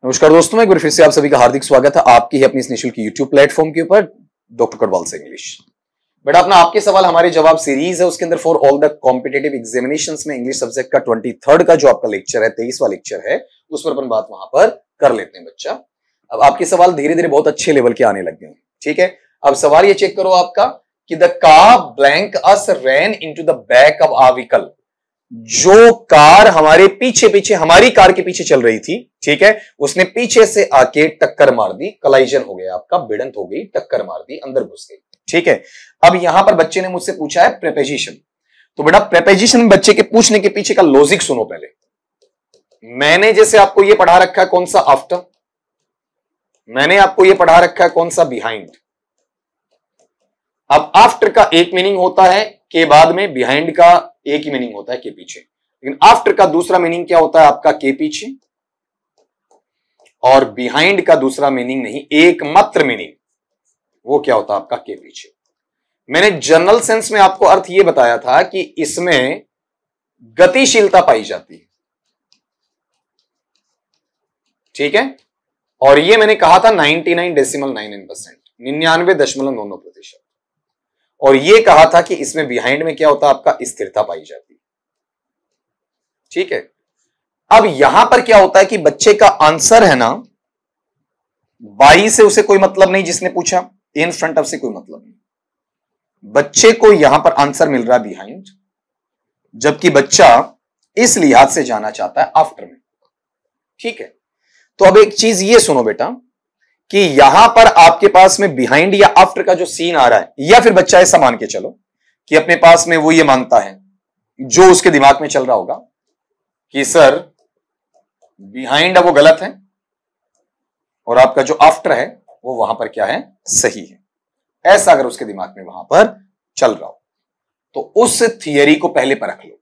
नमस्कार दोस्तों, मैं एक बार फिर से आप सभी का हार्दिक स्वागत है आपकी ही अपनी इस निःशुल्क यूट्यूब प्लेटफॉर्म के ऊपर डॉक्टर कटवाल से इंग्लिश। बेटा अपना आपके सवाल हमारे जवाब सीरीज है, उसके अंदर for all the competitive examinations में इंग्लिश सब्जेक्ट का 23rd का जो आपका लेक्चर है, 23वां लेक्चर है, उस पर अपन बात वहां पर कर लेते हैं बच्चा। अब आपके सवाल धीरे धीरे बहुत अच्छे लेवल के आने लग गए हैं, ठीक है। अब सवाल ये चेक करो आपका कि the car blank us ran into the back of a vehicle. जो कार हमारे पीछे पीछे हमारी कार के पीछे चल रही थी, ठीक है, उसने पीछे से आके टक्कर मार दी, कलाइजन हो गया आपका, भिड़ंत हो गई, टक्कर मार दी, अंदर घुस गई, ठीक है। अब यहां पर बच्चे ने मुझसे पूछा है प्रेपोजिशन। तो बेटा प्रेपोजिशन बच्चे के पूछने के पीछे का लॉजिक सुनो पहले। मैंने जैसे आपको यह पढ़ा रखा है कौन सा आफ्टर, मैंने आपको यह पढ़ा रखा है कौन सा बिहाइंड। अब आफ्टर का एक मीनिंग होता है के बाद में, बिहाइंड का एक ही मीनिंग होता है के पीछे, लेकिन आफ्टर का दूसरा मीनिंग क्या होता है आपका के पीछे, और बिहाइंड का दूसरा मीनिंग नहीं, एकमात्र मीनिंग वो क्या होता है आपका के पीछे। मैंने जनरल सेंस में आपको अर्थ यह बताया था कि इसमें गतिशीलता पाई जाती है, ठीक है, और यह मैंने कहा था 99.99%, 99.99%, और यह कहा था कि इसमें बिहाइंड में क्या होता है आपका स्थिरता पाई जाती है, ठीक है। अब यहां पर क्या होता है कि बच्चे का आंसर है ना, बाई से उसे कोई मतलब नहीं, जिसने पूछा इन फ्रंट ऑफ से कोई मतलब नहीं, बच्चे को यहां पर आंसर मिल रहा है बिहाइंड, जबकि बच्चा इस लिहाज से जाना चाहता है आफ्टर में, ठीक है। तो अब एक चीज ये सुनो बेटा कि यहां पर आपके पास में बिहाइंड या आफ्टर का जो सीन आ रहा है, या फिर बच्चा ऐसा मान के चलो कि अपने पास में वो ये मानता है, जो उसके दिमाग में चल रहा होगा कि सर बिहाइंड है वो गलत है और आपका जो आफ्टर है वो वहां पर क्या है, सही है। ऐसा अगर उसके दिमाग में वहां पर चल रहा हो तो उस थियरी को पहले परख लो।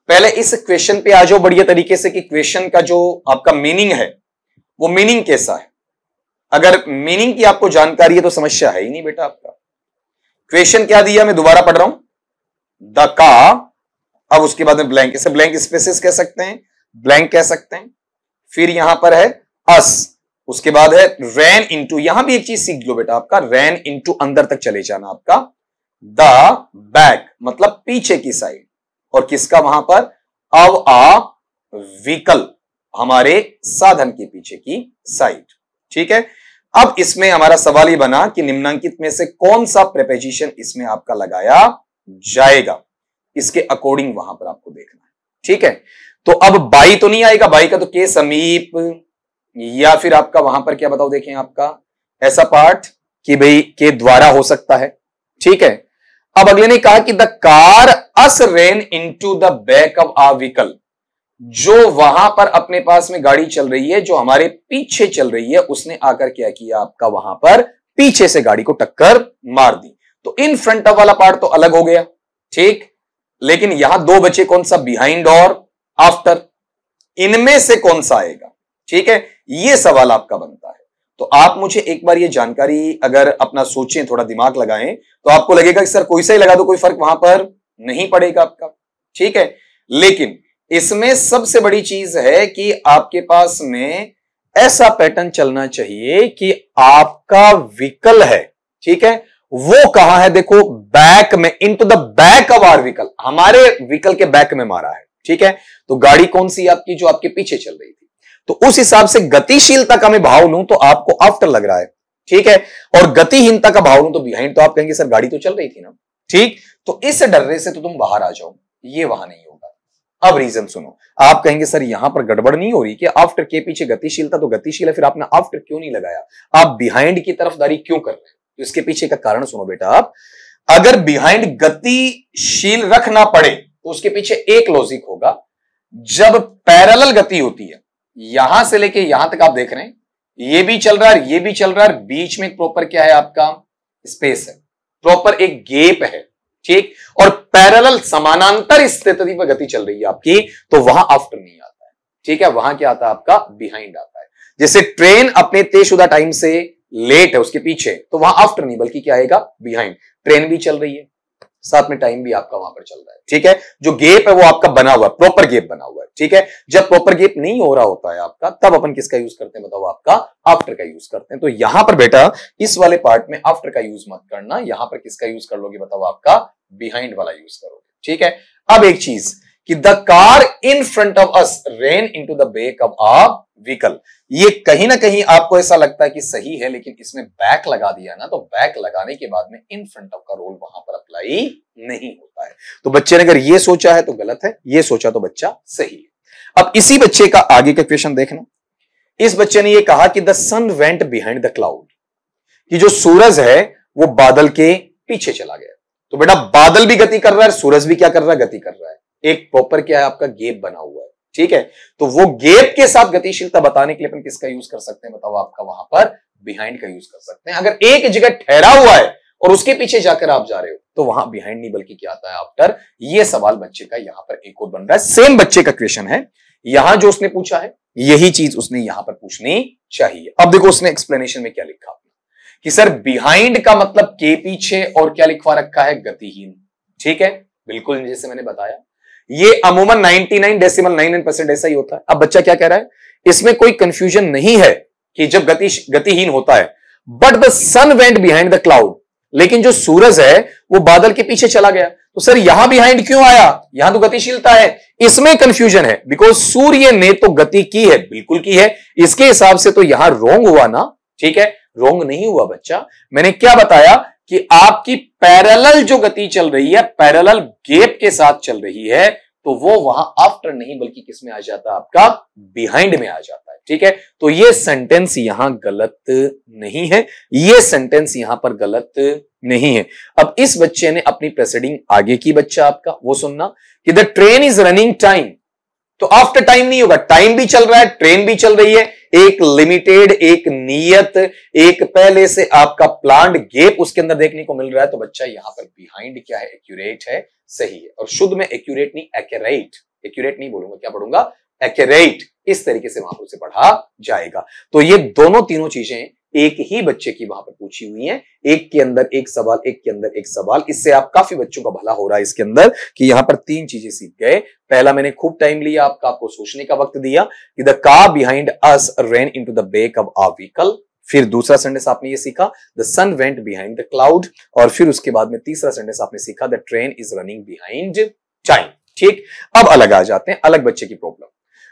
पहले इस क्वेश्चन पे आ जाओ बढ़िया तरीके से कि क्वेश्चन का जो आपका मीनिंग है वो मीनिंग कैसा है। अगर मीनिंग की आपको जानकारी है तो समस्या है ही नहीं बेटा आपका। क्वेश्चन क्या दिया, मैं दोबारा पढ़ रहा हूं, द का, अब उसके बाद में ब्लैंक, इसे ब्लैंक स्पेसेस कह सकते हैं, ब्लैंक कह सकते हैं, फिर यहां पर है अस, उसके बाद है रैन इनटू, यहां भी एक चीज सीख लो बेटा आपका, रैन इनटू अंदर तक चले जाना आपका, द बैक मतलब पीछे की साइड, और किसका वहां पर, अब आ व्हीकल हमारे साधन के पीछे की साइड, ठीक है। अब इसमें हमारा सवाल ये बना कि निम्नांकित में से कौन सा प्रेपोजिशन इसमें आपका लगाया जाएगा, इसके अकॉर्डिंग वहां पर आपको देखना है, ठीक है। तो अब बाई तो नहीं आएगा, बाई का तो के समीप, या फिर आपका वहां पर क्या बताओ, देखें आपका ऐसा पार्ट कि भाई के द्वारा हो सकता है, ठीक है। अब अगले ने कहा कि the car us ran into the back of a vehicle, जो वहां पर अपने पास में गाड़ी चल रही है, जो हमारे पीछे चल रही है, उसने आकर क्या किया आपका, वहां पर पीछे से गाड़ी को टक्कर मार दी। तो इन फ्रंट ऑफ वाला पार्ट तो अलग हो गया, ठीक, लेकिन यहां दो बचे, कौन सा, बिहाइंड और आफ्टर, इनमें से कौन सा आएगा, ठीक है, यह सवाल आपका बनता है। तो आप मुझे एक बार ये जानकारी अगर अपना सोचें, थोड़ा दिमाग लगाएं, तो आपको लगेगा कि सर कोई सा ही लगा दो, कोई फर्क वहां पर नहीं पड़ेगा आपका, ठीक है। लेकिन इसमें सबसे बड़ी चीज है कि आपके पास में ऐसा पैटर्न चलना चाहिए कि आपका व्हीकल है, ठीक है, वो कहां है, देखो बैक में, into the back of our vehicle, हमारे व्हीकल के बैक में मारा है, ठीक है। तो गाड़ी कौन सी आपकी, जो आपके पीछे चल रही थी, तो उस हिसाब से गतिशीलता का मैं भाव लूं तो आपको आफ्टर लग रहा है, ठीक है, और गतिहीनता का भाव लूं तो बिहाइंड, तो आप कहेंगे सर गाड़ी तो चल रही थी ना, ठीक। तो इस डरने से तो तुम बाहर आ जाओ, ये वहां नहीं होगा। अब रीजन सुनो, आप कहेंगे सर यहां पर गड़बड़ नहीं हो रही कि आफ्टर के पीछे गतिशीलता तो गतिशील है, फिर आपने आफ्टर क्यों नहीं लगाया, आप बिहाइंड की तरफदारी क्यों कर रहे हैं, तो इसके पीछे का कारण सुनो बेटा आप। अगर बिहाइंड गतिशील रखना पड़े तो उसके पीछे एक लॉजिक होगा, जब पैरेलल गति होती है, यहां से लेके यहां तक आप देख रहे हैं, ये भी चल रहा है, ये भी चल रहा है, बीच में प्रॉपर क्या है आपका, स्पेस है, प्रॉपर एक गैप है, ठीक, और पैरेलल समानांतर स्थिति पर गति चल रही है आपकी, तो वहां आफ्टर नहीं आता है, ठीक है, वहां क्या आता है आपका, बिहाइंड आता है। जैसे ट्रेन अपने तयशुदा टाइम से लेट है उसके पीछे, तो वहां आफ्टर नहीं बल्कि क्या आएगा, बिहाइंड, ट्रेन भी चल रही है, साथ में टाइम भी आपका वहां पर चल रहा है, ठीक है। जो गैप है वो आपका बना हुआ है, प्रॉपर गैप बना हुआ है, ठीक है। जब प्रॉपर गैप नहीं हो रहा होता है आपका, तब अपन किसका यूज करते हैं बताओ, आपका आफ्टर का यूज करते हैं। तो यहां पर बेटा इस वाले पार्ट में आफ्टर का यूज मत करना, यहां पर किसका यूज कर लोगे बताओ, आपका बिहाइंड वाला यूज करोगे, ठीक है। अब एक चीज कि the car in front of us ran into the back of a vehicle, ये कहीं ना कहीं आपको ऐसा लगता है कि सही है, लेकिन इसमें बैक लगा दिया ना, तो बैक लगाने के बाद में इन फ्रंट ऑफ का रोल वहां पर अप्लाई नहीं होता है। तो बच्चे ने अगर ये सोचा है तो गलत है, ये सोचा तो बच्चा सही है। अब इसी बच्चे का आगे का क्वेश्चन देखना। इस बच्चे ने ये कहा कि the sun went behind the cloud, कि जो सूरज है वो बादल के पीछे चला गया। तो बेटा बादल भी गति कर रहा है, सूरज भी क्या कर रहा है, गति कर रहा है। एक प्रॉपर क्या है आपका गैप बना हुआ है, ठीक है। तो वो गैप के साथ गतिशीलता बताने के लिए अपन किसका यूज कर सकते हैं बताओ, आपका वहां पर बिहाइंड का यूज कर सकते हैं। अगर एक जगह ठहरा हुआ है और उसके पीछे जाकर आप जा रहे हो तो वहां बिहाइंड नहीं बल्कि क्या आता है, आफ्टर। ये सवाल बच्चे का यहां पर एक और बन रहा है, सेम बच्चे का क्वेश्चन है, यहां जो उसने पूछा है यही चीज उसने यहां पर पूछनी चाहिए। अब देखो उसने एक्सप्लेनेशन में क्या लिखा कि सर बिहाइंड का मतलब के पीछे, और क्या लिखवा रखा है, गतिहीन, ठीक है। बिल्कुल जैसे मैंने बताया, ये अमूमन 99.99% ऐसा ही होता है। अब बच्चा क्या कह रहा है, इसमें कोई कंफ्यूजन नहीं है कि जब गतिहीन होता है, but the sun went behind the cloud, लेकिन जो सूरज है वो बादल के पीछे चला गया। तो सर यहां बिहाइंड क्यों आया, यहां तो गतिशीलता है, इसमें कंफ्यूजन है। बिकॉज सूर्य ने तो गति की है, बिल्कुल की है, इसके हिसाब से तो यहां रोंग हुआ ना, ठीक है। रोंग नहीं हुआ बच्चा, मैंने क्या बताया कि आपकी पैरेलल जो गति चल रही है, पैरेलल गैप के साथ चल रही है, तो वो वहां आफ्टर नहीं बल्कि किसमें आ जाता है, आपका बिहाइंड में आ जाता है, ठीक है। तो ये सेंटेंस यहां गलत नहीं है, ये सेंटेंस यहां पर गलत नहीं है। अब इस बच्चे ने अपनी प्रेसिडिंग आगे की, बच्चा आपका वो सुनना कि the train is running time, तो आफ्टर टाइम नहीं होगा, टाइम भी चल रहा है, ट्रेन भी चल रही है, एक लिमिटेड, एक नियत, एक पहले से आपका प्लान्ड गैप उसके अंदर देखने को मिल रहा है। तो बच्चा यहां पर बिहाइंड क्या है, एक्यूरेट है, सही है। और शुद्ध में एक्यूरेट नहीं, एक्यूरेट, एक्यूरेट नहीं बोलूंगा, क्या पढ़ूंगा, एक्यूरेट, इस तरीके से वहां पर उसे पढ़ा जाएगा। तो ये दोनों तीनों चीजें एक ही बच्चे की वहां पर पूछी हुई हैं, एक के अंदर एक सवाल, एक के अंदर एक सवाल। इससे आप काफी बच्चों का भला हो रहा है इसके अंदर कि यहां पर तीन चीजें सीख गए। पहला मैंने खूब टाइम लिया आपको सोचने का वक्त दिया कि the car behind us ran into the back of our vehicle. फिर दूसरा सेंटेंस आपने ये सीखा the sun went behind the cloud, और फिर उसके बाद में तीसरा सेंटेंस आपने सीखा the train is running behind time, ठीक। अब अलग आ जाते हैं, अलग बच्चे की problem.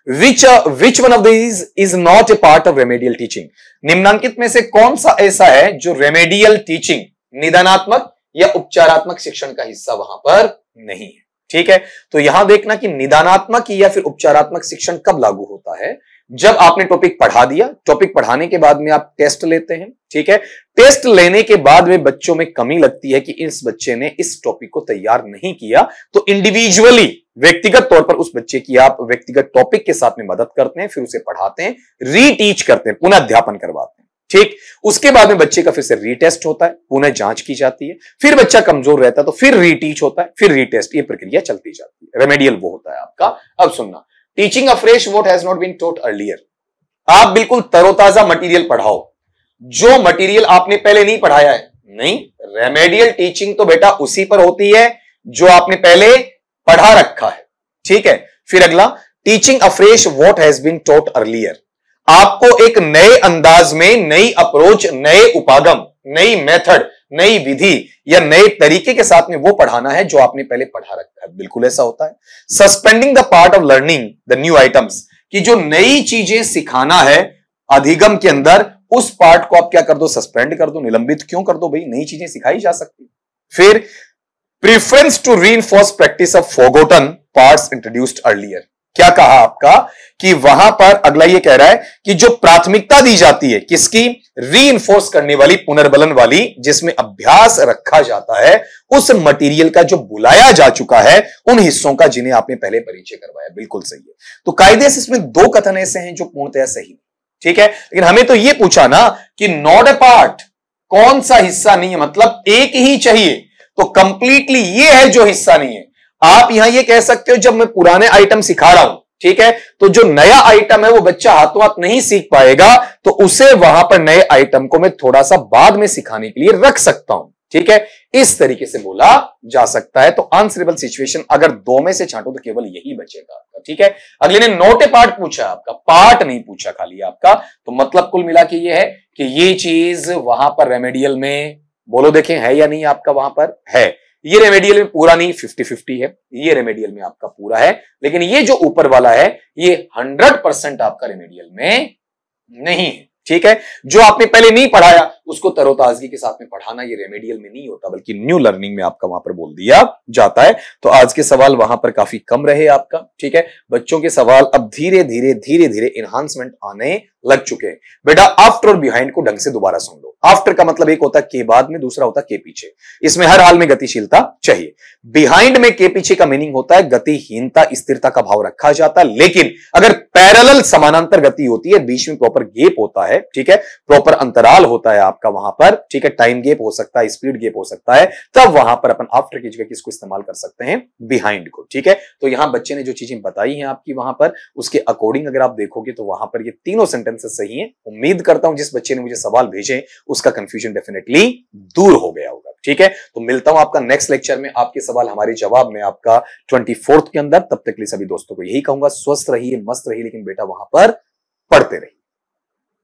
Which one of these is not a part of remedial teaching? निम्नांकित में से कौन सा ऐसा है जो रेमेडियल टीचिंग, निदानात्मक या उपचारात्मक शिक्षण का हिस्सा वहां पर नहीं है, ठीक है। तो यहां देखना कि निदानात्मक या फिर उपचारात्मक शिक्षण कब लागू होता है, जब आपने टॉपिक पढ़ा दिया, टॉपिक पढ़ाने के बाद में आप टेस्ट लेते हैं, ठीक है। टेस्ट लेने के बाद में बच्चों में कमी लगती है कि इस बच्चे ने इस टॉपिक को तैयार नहीं किया, तो इंडिविजुअली, व्यक्तिगत तौर पर उस बच्चे की आप व्यक्तिगत टॉपिक के साथ में मदद करते हैं, फिर उसे पढ़ाते हैं, रीटीच करते हैं, पुनः अध्यापन करवाते हैं, ठीक। उसके बाद में बच्चे का फिर से रीटेस्ट होता है, पुनः जांच की जाती है, फिर बच्चा कमजोर रहता है तो फिर रीटीच होता है, फिर रीटेस्ट, ये प्रक्रिया चलती जाती है। रेमेडियल वो होता है आपका। अब सुनना, teaching afresh what has not been taught earlier. आप बिल्कुल तरोताजा मटेरियल पढ़ाओ, जो मटेरियल आपने पहले नहीं पढ़ाया है। नहीं, रेमेडियल टीचिंग तो बेटा उसी पर होती है जो आपने पहले पढ़ा रखा है, ठीक है। फिर अगला, teaching afresh what has been taught earlier. आपको एक नए अंदाज में, नई अप्रोच, नए उपागम, नई मेथड, नई विधि या नए तरीके के साथ में वो पढ़ाना है जो आपने पहले पढ़ा रखा है, बिल्कुल ऐसा होता है। Suspending the part of learning the new items, कि जो नई चीजें सिखाना है अधिगम के अंदर, उस पार्ट को आप क्या कर दो, सस्पेंड कर दो, निलंबित क्यों कर दो भाई, नई चीजें सिखाई जा सकती। फिर preference to reinforce practice of forgotten parts introduced earlier. क्या कहा आपका कि वहां पर अगला ये कह रहा है कि जो प्राथमिकता दी जाती है किसकी, रीइंफोर्स करने वाली, पुनर्बलन वाली, जिसमें अभ्यास रखा जाता है, उस मटेरियल का जो बुलाया जा चुका है, उन हिस्सों का जिन्हें आपने पहले परिचय करवाया, बिल्कुल सही है। तो कायदे से इसमें दो कथन ऐसे हैं जो पूर्णतया सही, ठीक है। लेकिन हमें तो यह पूछा ना कि नॉट ए पार्ट, कौन सा हिस्सा नहीं है, मतलब एक ही चाहिए, तो कंप्लीटली ये है जो हिस्सा नहीं है। आप यहां ये कह सकते हो जब मैं पुराने आइटम सिखा रहा हूं, ठीक है, तो जो नया आइटम है वो बच्चा हाथों हाथ नहीं सीख पाएगा, तो उसे वहां पर नए आइटम को मैं थोड़ा सा बाद में सिखाने के लिए रख सकता हूं, ठीक है, इस तरीके से बोला जा सकता है। तो आंसरेबल सिचुएशन अगर दो में से छांटो तो केवल यही बचेगा आपका। ठीक है, अगले ने नोट ए पार्ट पूछा, आपका पार्ट नहीं पूछा खाली आपका। तो मतलब कुल मिला के ये है कि ये चीज वहां पर रेमेडियल में बोलो देखें है या नहीं, आपका वहां पर है। ये रेमेडियल में पूरा नहीं, 50-50 है। ये रेमेडियल में आपका पूरा है, लेकिन ये जो ऊपर वाला है ये 100% आपका रेमेडियल में नहीं है। ठीक है, जो आपने पहले नहीं पढ़ाया उसको तरोताजगी के साथ में पढ़ाना, ये रेमेडियल में नहीं होता बल्कि न्यू लर्निंग में आपका वहां पर बोल दिया जाता है। तो आज के सवाल वहां पर काफी कम रहे आपका। ठीक है, बच्चों के सवाल अब धीरे धीरे इन्हांसमेंट आने लग चुके हैं। बेटा आफ्टर और बिहाइंड को ढंग से दोबारा सुन लो। आफ्टर का मतलब एक होता है के बाद में, दूसरा होता है के पीछे। इसमें हर हाल में गतिशीलता चाहिए। बिहाइंड में के पीछे का मीनिंग होता है गतिहीनता, स्थिरता का भाव रखा जाता है। लेकिन अगर पैरेलल समानांतर गति होती है, बीच में प्रॉपर गेप होता है, ठीक है, प्रॉपर अंतराल होता है आपका वहां पर, ठीक है, टाइम गेप हो सकता है, स्पीड गेप हो सकता है, तब वहां पर अपन आफ्टर की जगह किसको इस्तेमाल कर सकते हैं, बिहाइंड को। ठीक है, तो यहां बच्चे ने जो चीजें बताई हैं आपकी वहां पर, उसके अकॉर्डिंग अगर आप देखोगे तो वहां पर ये तीनों सेंटेंसेस सही हैं। उम्मीद करता हूं जिस बच्चे ने मुझे सवाल भेजे उसका कंफ्यूजन डेफिनेटली दूर हो गया होगा। ठीक है, तो मिलता हूं आपका नेक्स्ट लेक्चर में, आपके सवाल हमारे जवाब में आपका 24th के अंदर। तब तक के लिए सभी दोस्तों को यही कहूंगा, स्वस्थ रहिए, मस्त रहिए, लेकिन बेटा वहां पर पढ़ते रहिए।